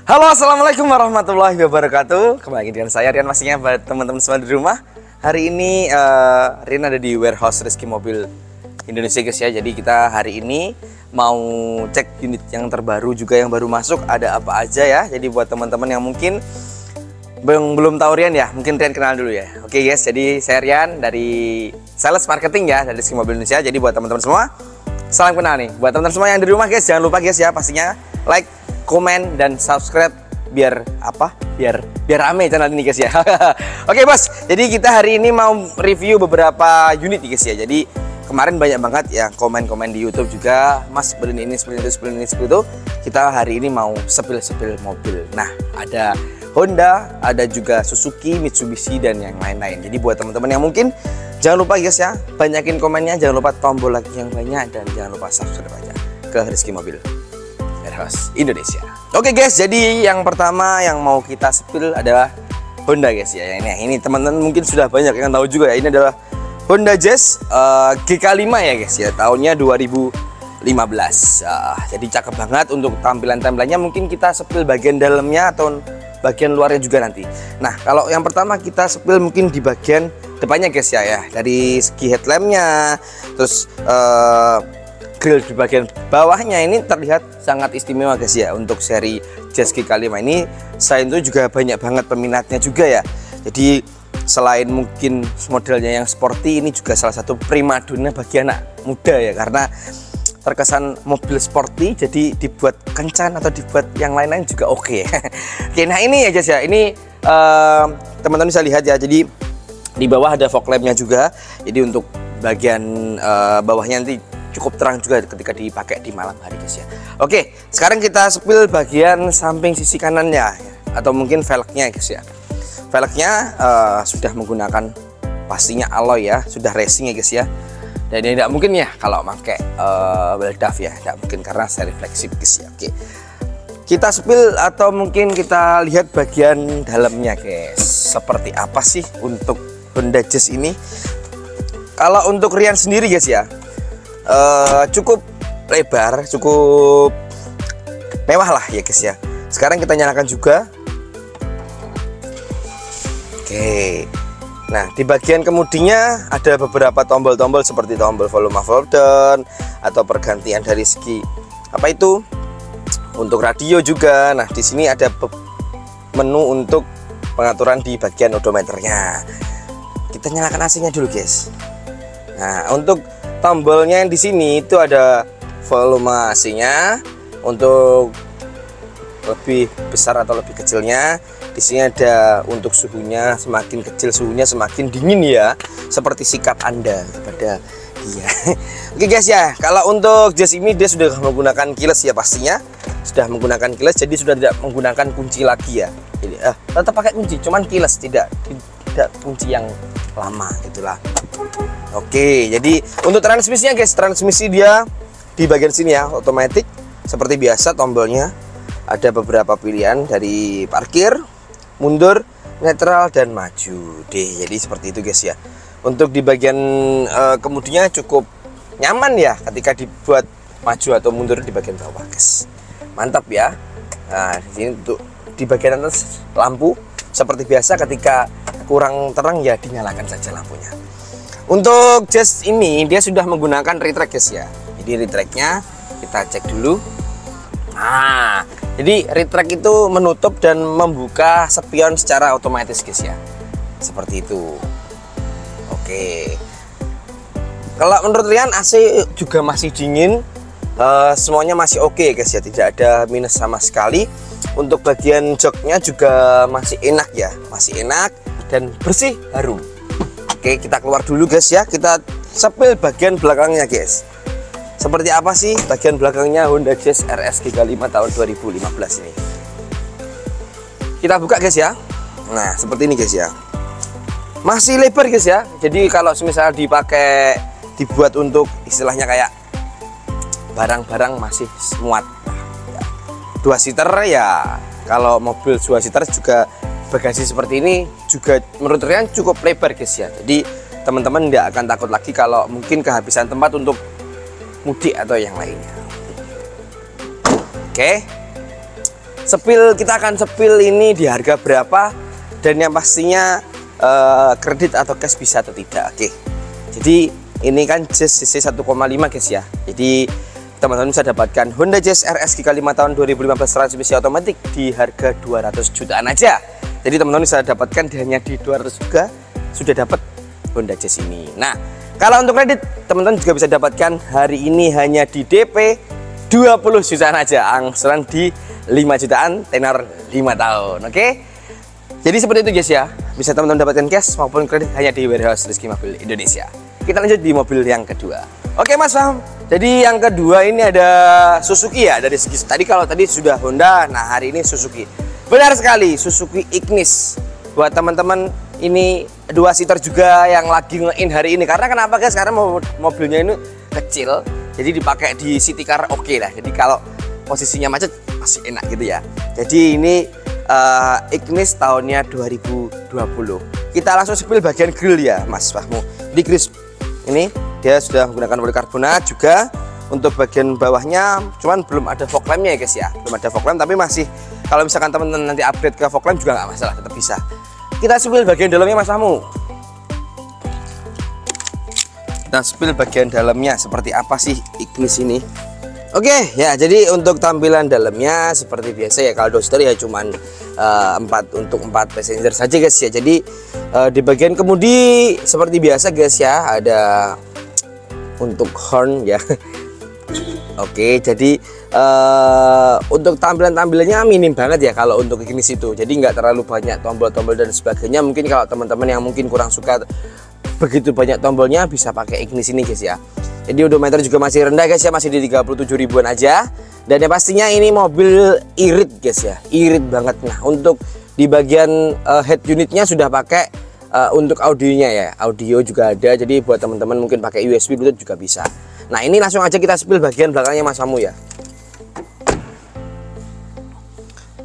Halo, assalamualaikum warahmatullahi wabarakatuh. Kembali lagi dengan saya Rian, pastinya buat teman-teman semua di rumah. Hari ini Rian ada di warehouse Rizky Mobil Indonesia guys ya. Jadi kita hari ini mau cek unit yang terbaru juga yang baru masuk, ada apa aja ya. Jadi buat teman-teman yang mungkin belum tahu Rian ya, mungkin Rian kenal dulu ya. Oke guys, jadi saya Rian dari sales marketing ya dari Rizky Mobil Indonesia. Jadi buat teman-teman semua, salam kenal nih. Buat teman-teman semua yang di rumah guys, jangan lupa guys ya, pastinya like, komen, dan subscribe biar apa? Biar rame channel ini guys ya. Oke bos, jadi kita hari ini mau review beberapa unit guys ya. Jadi kemarin banyak banget ya komen-komen di YouTube juga, Mas beliin ini, beliin itu, beliin ini, beliin itu. Kita hari ini mau sepil-sepil mobil. Nah, ada Honda, ada juga Suzuki, Mitsubishi, dan yang lain-lain. Jadi buat teman-teman yang mungkin jangan lupa guys ya, banyakin komennya, jangan lupa tombol like yang banyak, dan jangan lupa subscribe aja ke Rizky Mobil Indonesia. Oke guys, jadi yang pertama yang mau kita sepil adalah Honda guys ya. Ini teman-teman mungkin sudah banyak yang tahu juga ya. Ini adalah Honda Jazz GK5 ya guys ya, tahunnya 2015. Jadi cakep banget untuk tampilan-tampilannya. Mungkin kita sepil bagian dalamnya atau bagian luarnya juga nanti. Nah, kalau yang pertama kita sepil mungkin di bagian depannya guys ya. Dari segi headlampnya, terus grill di bagian bawahnya ini terlihat sangat istimewa guys ya. Untuk seri Jazz GK5 ini selain itu juga banyak banget peminatnya juga ya. Jadi selain mungkin modelnya yang sporty, ini juga salah satu primadona bagi anak muda ya, karena terkesan mobil sporty jadi dibuat kencan atau dibuat yang lain-lain juga oke. Oke, nah ini ya guys ya, ini teman-teman bisa lihat ya. Jadi di bawah ada fog lampnya juga, jadi untuk bagian bawahnya nanti cukup terang juga ketika dipakai di malam hari guys ya. Oke, sekarang kita sepil bagian samping sisi kanannya ya, atau mungkin velgnya guys ya. Velgnya sudah menggunakan pastinya alloy ya, sudah racing ya guys ya. Dan ini tidak mungkin ya kalau pakai wheel draft ya, tidak mungkin karena seri flagship guys ya. Oke, kita sepil atau mungkin kita lihat bagian dalamnya guys, seperti apa sih untuk Honda Jazz ini. Kalau untuk Rian sendiri guys ya, cukup lebar, cukup mewah lah ya guys ya. Sekarang kita nyalakan juga. Oke, nah di bagian kemudinya ada beberapa tombol-tombol seperti tombol volume up down atau pergantian dari segi apa itu untuk radio juga. Nah di sini ada menu untuk pengaturan di bagian odometernya. Kita nyalakan AC-nya dulu guys. Nah untuk tombolnya yang di sini itu ada volume AC-nya untuk lebih besar atau lebih kecilnya. Di sini ada untuk suhunya, semakin kecil suhunya semakin dingin ya, seperti sikap Anda kepada dia. Oke guys ya, kalau untuk Jazz ini dia sudah menggunakan keyless ya, pastinya sudah menggunakan keyless, jadi sudah tidak menggunakan kunci lagi ya. Jadi tetap pakai kunci, cuman keyless, tidak kunci yang lama gitulah. Oke, jadi untuk transmisinya guys, transmisi dia di bagian sini ya, otomatis seperti biasa. Tombolnya ada beberapa pilihan dari parkir, mundur, netral, dan maju deh. Jadi seperti itu guys ya. Untuk di bagian kemudinya cukup nyaman ya ketika dibuat maju atau mundur di bagian bawah guys. Mantap ya. Nah di sini untuk di bagian atas lampu seperti biasa, ketika kurang terang ya dinyalakan saja lampunya. Untuk Jazz ini dia sudah menggunakan retract guys ya. Jadi retractnya kita cek dulu. Nah, jadi retract itu menutup dan membuka spion secara otomatis guys ya. Seperti itu. Oke. Kalau menurut Rian AC juga masih dingin. Semuanya masih oke guys ya, tidak ada minus sama sekali. Untuk bagian joknya juga masih enak ya, masih enak dan bersih, harum. Oke, kita keluar dulu guys ya. Kita sepil bagian belakangnya guys. Seperti apa sih bagian belakangnya Honda Jazz RS GK5 tahun 2015 ini. Kita buka guys ya. Nah seperti ini guys ya, masih lebar guys ya. Jadi kalau misalnya dipakai, dibuat untuk istilahnya kayak barang-barang masih muat. Nah, 2 seater ya, kalau mobil 2 seater juga bagasi seperti ini juga menurut Rian cukup lebar guys ya. Jadi teman-teman tidak akan takut lagi kalau mungkin kehabisan tempat untuk mudik atau yang lainnya. Oke, kita akan sepil ini di harga berapa, dan yang pastinya kredit atau cash bisa atau tidak. Oke. Jadi ini kan Jazz CC 1,5 guys ya. Jadi teman-teman bisa dapatkan Honda Jazz RS GK 5 tahun 2015 transmisi otomatis di harga 200 jutaan aja. Jadi teman-teman bisa dapatkan hanya di 200 juga sudah dapat Honda Jazz ini. Nah, kalau untuk kredit teman-teman juga bisa dapatkan hari ini hanya di DP 20 jutaan aja, angsuran di 5 jutaan tenor 5 tahun. Oke. Jadi seperti itu guys ya. Bisa teman-teman dapatkan cash maupun kredit hanya di Warehouse Rizky Mobil Indonesia. Kita lanjut di mobil yang kedua. Oke Mas Faham. Jadi yang kedua ini ada Suzuki ya. Dari segi tadi, kalau tadi sudah Honda, nah hari ini Suzuki. Benar sekali, Suzuki Ignis. Buat teman-teman ini 2-seater juga yang lagi nge-in hari ini. Karena kenapa guys? Karena mobilnya ini kecil, jadi dipakai di city car oke lah. Jadi kalau posisinya macet masih enak gitu ya. Jadi ini Ignis tahunnya 2020. Kita langsung sepil bagian grill ya Mas Fahmu. Di grill ini dia sudah menggunakan polikarbonat juga. Untuk bagian bawahnya cuman belum ada fog lampnya ya guys ya. Belum ada fog lamp, tapi masih, kalau misalkan teman-teman nanti upgrade ke fog lamp juga nggak masalah, tetap bisa. Kita sepil bagian dalamnya Mas Fahmu. Kita sepil bagian dalamnya seperti apa sih Ignis ini. Oke ya, jadi untuk tampilan dalamnya seperti biasa ya. Kalau 2 seater ya cuman 4 passenger saja guys ya. Jadi di bagian kemudi seperti biasa guys ya, ada untuk horn ya. Oke, jadi untuk tampilannya minim banget ya kalau untuk Ignis itu. Jadi nggak terlalu banyak tombol-tombol dan sebagainya. Mungkin kalau teman-teman yang mungkin kurang suka begitu banyak tombolnya, bisa pakai Ignis ini guys ya. Jadi odometer juga masih rendah guys ya, masih di 37 ribuan aja. Dan yang pastinya ini mobil irit guys ya, irit banget. Nah untuk di bagian head unitnya sudah pakai untuk audionya ya, audio juga ada. Jadi buat teman-teman mungkin pakai USB Bluetooth juga bisa. Nah ini langsung aja kita spill bagian belakangnya Mas Samu ya.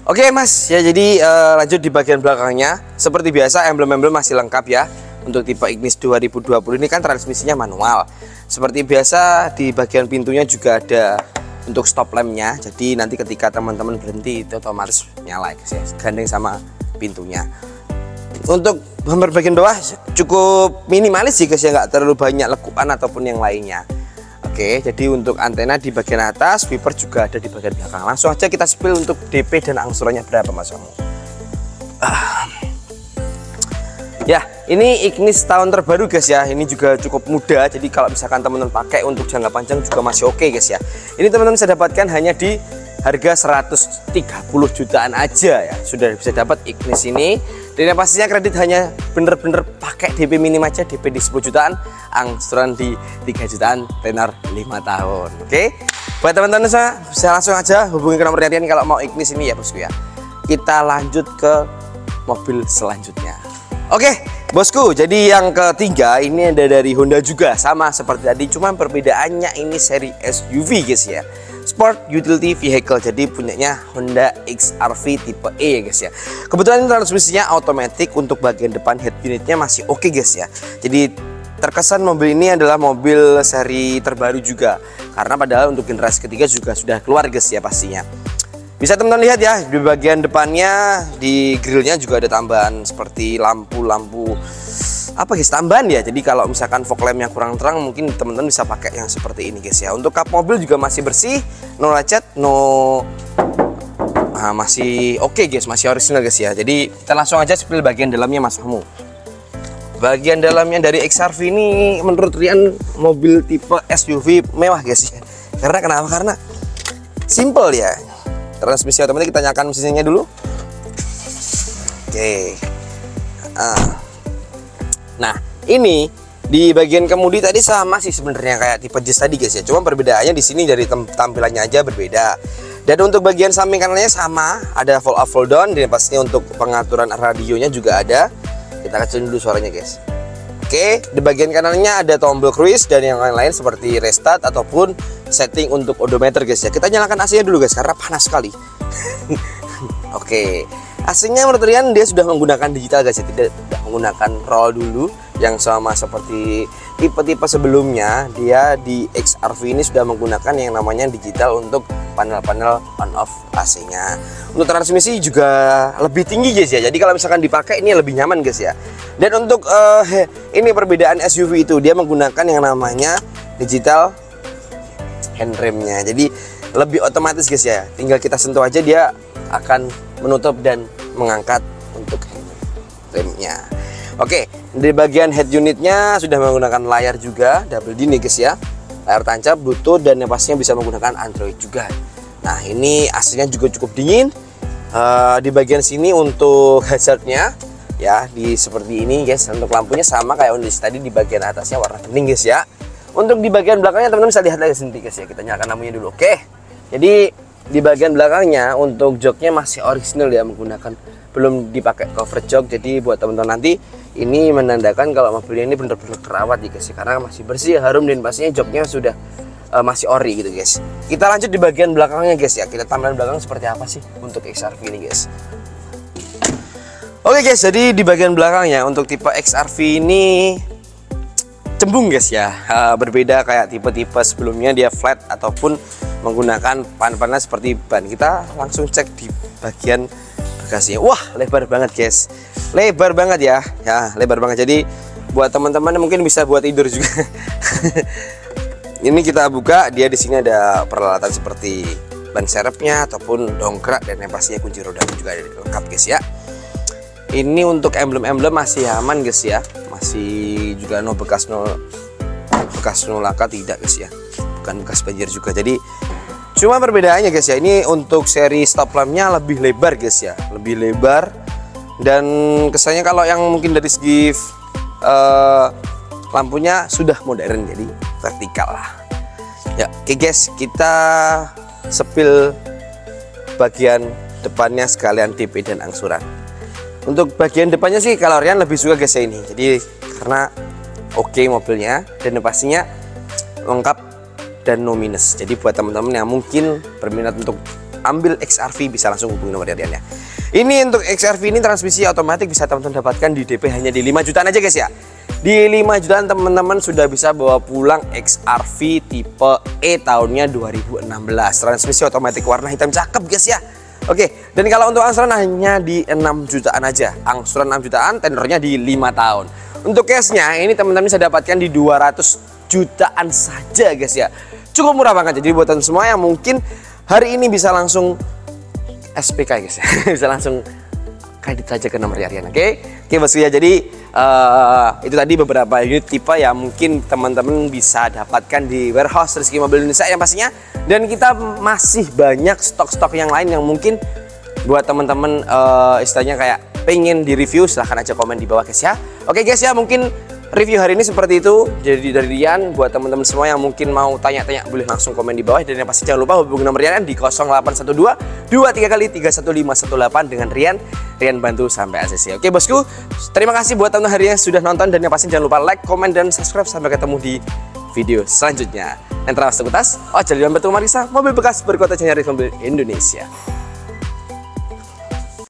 Oke Mas ya, jadi lanjut di bagian belakangnya. Seperti biasa emblem-emblem masih lengkap ya. Untuk tipe Ignis 2020 ini kan transmisinya manual. Seperti biasa di bagian pintunya juga ada untuk stop lampnya. Jadi nanti ketika teman-teman berhenti itu otomatis nyala guys ya, gandeng sama pintunya. Untuk bumper bagian bawah cukup minimalis sih guys ya, nggak terlalu banyak lekukan ataupun yang lainnya. Oke, jadi untuk antena di bagian atas, wiper juga ada di bagian belakang. Langsung aja kita spill untuk DP dan angsurannya berapa Mas Samu. Ya, ini Ignis tahun terbaru guys ya. Ini juga cukup mudah. Jadi kalau misalkan teman-teman pakai untuk jangka panjang juga masih oke guys ya. Ini teman-teman bisa dapatkan hanya di harga 130 jutaan aja ya. Sudah bisa dapat Ignis ini. Dan yang pastinya kredit hanya bener-bener pakai DP minim aja, DP di 10 jutaan, angsuran di 3 jutaan, tenor 5 tahun. Oke. Buat teman-teman bisa langsung aja hubungi ke nomor Rian kalau mau Ignis ini ya bosku ya. Kita lanjut ke mobil selanjutnya. Oke bosku, jadi yang ketiga ini ada dari Honda juga, sama seperti tadi, cuman perbedaannya ini seri SUV guys ya, Sport Utility Vehicle. Jadi punyanya Honda XR-V tipe E guys ya. Kebetulan transmisinya otomatis, untuk bagian depan head unitnya masih oke guys ya. Jadi terkesan mobil ini adalah mobil seri terbaru juga, karena padahal untuk generasi ketiga juga sudah keluar guys ya pastinya. Bisa teman-teman lihat ya, di bagian depannya di grillnya juga ada tambahan seperti lampu-lampu apa guys, tambahan ya. Jadi kalau misalkan fog lampnya kurang terang, mungkin teman-teman bisa pakai yang seperti ini guys ya. Untuk kap mobil juga masih bersih, no lecet, masih oke guys, masih original guys ya. Jadi kita langsung aja spill bagian dalamnya Mas Samu. Bagian dalamnya dari XR-V ini menurut Rian mobil tipe SUV mewah guys ya. Karena kenapa? Karena simple ya. Transmisi otomatis, kita nyalakan mesinnya dulu. Oke. Nah, ini di bagian kemudi tadi sama sih sebenarnya kayak tipe Jazz tadi guys ya. Cuma perbedaannya di sini dari tampilannya aja berbeda. Dan untuk bagian samping kanannya sama, ada fold up fold down, dan pastinya untuk pengaturan radionya juga ada. Kita kecilin dulu suaranya guys. Oke, di bagian kanannya ada tombol cruise dan yang lain-lain seperti restart ataupun setting untuk odometer guys ya. Kita nyalakan AC-nya dulu guys karena panas sekali. Oke, AC-nya menurut Rian dia sudah menggunakan digital guys ya, tidak menggunakan roll dulu yang sama seperti tipe-tipe sebelumnya. Dia di XR-V ini sudah menggunakan yang namanya digital untuk panel-panel on off AC-nya. Untuk transmisi juga lebih tinggi guys ya. Jadi kalau misalkan dipakai ini lebih nyaman guys ya. Dan untuk ini perbedaan SUV itu dia menggunakan yang namanya digital handremnya. Jadi lebih otomatis guys ya. Tinggal kita sentuh aja dia akan menutup dan mengangkat untuk remnya. Oke, di bagian head unitnya sudah menggunakan layar juga double D nih guys ya. Layar tancap, Bluetooth, dan yang pastinya bisa menggunakan Android juga. Nah ini AC-nya juga cukup dingin. Di bagian sini untuk hazardnya ya di seperti ini guys. Untuk lampunya sama kayak kondisi tadi, di bagian atasnya warna bening guys ya. Untuk di bagian belakangnya teman-teman bisa lihat lagi sendiri guys ya. Kita nyalakan lampunya dulu. Oke, jadi di bagian belakangnya untuk joknya masih original ya, menggunakan belum dipakai cover jok. Jadi buat teman-teman nanti ini menandakan kalau mobilnya ini benar-benar terawat ya guys, karena masih bersih, harum, dan pastinya joknya sudah masih ori gitu guys. Kita lanjut di bagian belakangnya guys ya. Kita tampilan belakang seperti apa sih untuk XR-V ini guys. Oke guys, jadi di bagian belakangnya untuk tipe XR-V ini cembung guys ya. Berbeda kayak tipe-tipe sebelumnya, dia flat ataupun menggunakan pan-pannya seperti ban. Kita langsung cek di bagian bagasinya. Wah, lebar banget guys. Lebar banget ya. Ya, lebar banget. Jadi buat teman-teman mungkin bisa buat tidur juga. Ini kita buka, dia di sini ada peralatan seperti ban serepnya ataupun dongkrak, dan yang pastinya kunci roda juga ada lengkap guys ya. Ini untuk emblem-emblem masih aman guys ya. Masih juga bekas laka tidak guys ya. Bukan bekas banjir juga. Jadi cuma perbedaannya guys ya, ini untuk seri stop lampnya lebih lebar guys ya, lebih lebar. Dan kesannya kalau yang mungkin dari segi lampunya sudah modern, jadi vertikal lah ya. Oke guys, kita sepil bagian depannya sekalian DP dan angsuran. Untuk bagian depannya sih kalau Rian lebih suka guys ya ini, jadi karena oke mobilnya dan pastinya lengkap dan no minus. Jadi buat teman-teman yang mungkin berminat untuk ambil XR-V bisa langsung hubungi nomor Rian ya. Ini untuk XR-V ini transmisi otomatis bisa teman-teman dapatkan di DP hanya di 5 jutaan aja guys ya. Di 5 jutaan teman-teman sudah bisa bawa pulang XR-V tipe E tahunnya 2016. Transmisi otomatis warna hitam cakep guys ya. Oke, dan kalau untuk angsuran hanya di 6 jutaan aja. Angsuran 6 jutaan, tenornya di 5 tahun. Untuk cashnya ini teman-teman bisa dapatkan di 200 jutaan saja guys ya. Cukup murah banget. Jadi buat teman semua yang mungkin hari ini bisa langsung SPK guys ya. Bisa langsung kredit saja ke nomor Rian. Oke bosku ya. Jadi itu tadi beberapa unit tipe yang mungkin teman-teman bisa dapatkan di warehouse Rizky Mobil Indonesia yang pastinya. Dan kita masih banyak stok-stok yang lain yang mungkin buat teman-teman istilahnya kayak pengen di review, silahkan aja komen di bawah guys ya. Oke guys ya, mungkin review hari ini seperti itu. Jadi dari Rian, buat teman-teman semua yang mungkin mau tanya-tanya boleh langsung komen di bawah. Dan yang pasti jangan lupa hubungi nomor Rian di 0812 23 kali 31518 dengan Rian bantu sampai ACC. Oke bosku, terima kasih buat teman-teman hari ini sudah nonton, dan yang pasti jangan lupa like, komen, dan subscribe. Sampai ketemu di video selanjutnya. Dan terus Ojo Liwan Batu Marisa, mobil bekas berkota Rizky Mobil Indonesia.